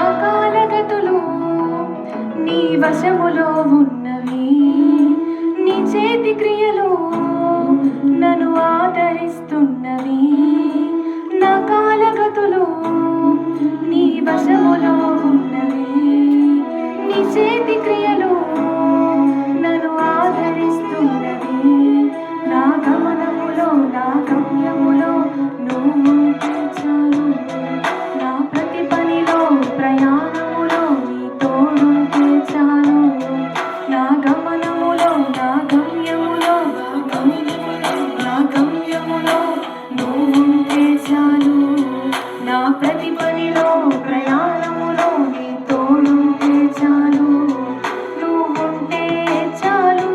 అకాలగతులు నీ వశములో ఉన్నవి, నీ చేతి క్రియలు నన్ను ఆదరిస్తున్నవి. నా కాలగతులు నీ వశములో ఉన్నవి, నీ చేతి క్రియలు నన్ను ఆదరిస్తున్నవి. నా గమనములో నా గమ్యములో నువ్వుంటే చాలు, నా ప్రతి పనిలో ప్రయాణములో నీ తోడుంటే చాలు. నా గమనములో నా గమ్యములో నా గమ్యములో నువ్వుంటే చాలు, నా ప్రతి పనిలో ప్రయాణములో నీ తోడుంటే చాలు. నువ్వుంటే చాలు,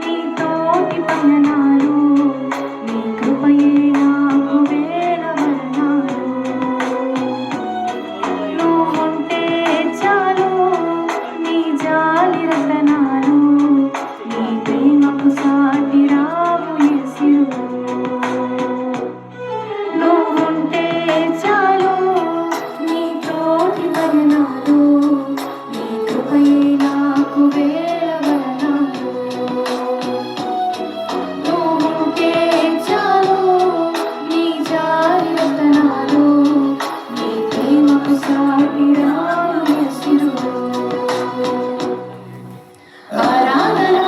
నీ తోటి పయనాలు, నీ కృపయే నాకు వేల వదనాలు. నువ్వుంటే చాలు, నీ జాలి రతనాలు, నీ ప్రేమకు సాటి రావు యేసువు. నువ్వుంటే చాలు, నీ తోటి పయనాలు, నీ కృపయే నాకు వేల వదనాలు. నువ్వుంటే చాలు, నీ జాలి రతనాలు, నీ ప్రేమకు సాటి రావు యేసువు. ఆరాధనా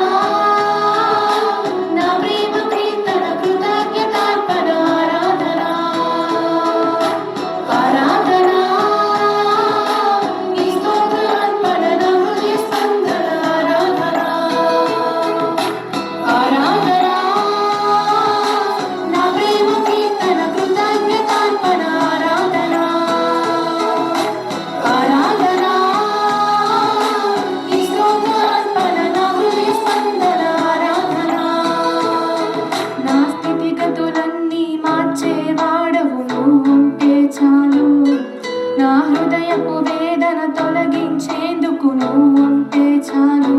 నా ప్రేమ కీర్తన కృతజ్ఞతార్పణ. ఆరాధనా ఆరాధనా నీ స్తోత్రార్పణ నా హృదయ స్పందన. ఆరాధనా ఆరాధనా నా ప్రేమ కీర్తన కృతజ్ఞతార్పణ. ఆరాధనా ఆరాధనా నీ స్తోత్రార్పణ నా హృదయ స్పందన. ఆరాధనా నా స్థితిగతులన్నీ మార్చేవాడవు నువ్వుంటే చాలు, నా హృదయపు వేదన తొలగించేందుకు నువ్వుంటే చాలు.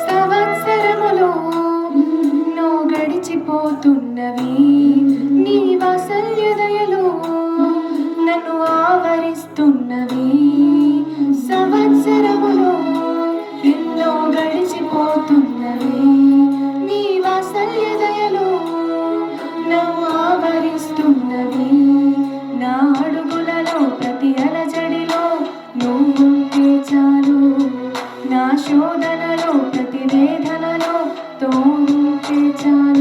సంవత్సరములు ఎన్నో గడిచిపోతున్నవి, నీ వాత్సల్య దయలు నన్ను ఆవరిస్తున్నవి. సంవత్సరములు ఎన్నో గడిచిపోతున్నవి, నీ వాత్సల్య దయలు నన్ను ఆవరిస్తున్నవి. నా అడుగులలో ప్రతి అలజడిలో నువ్వుంటే చాలు, నా శోధనలో ప్రతి వేదనలో తోడుంటే చాలు.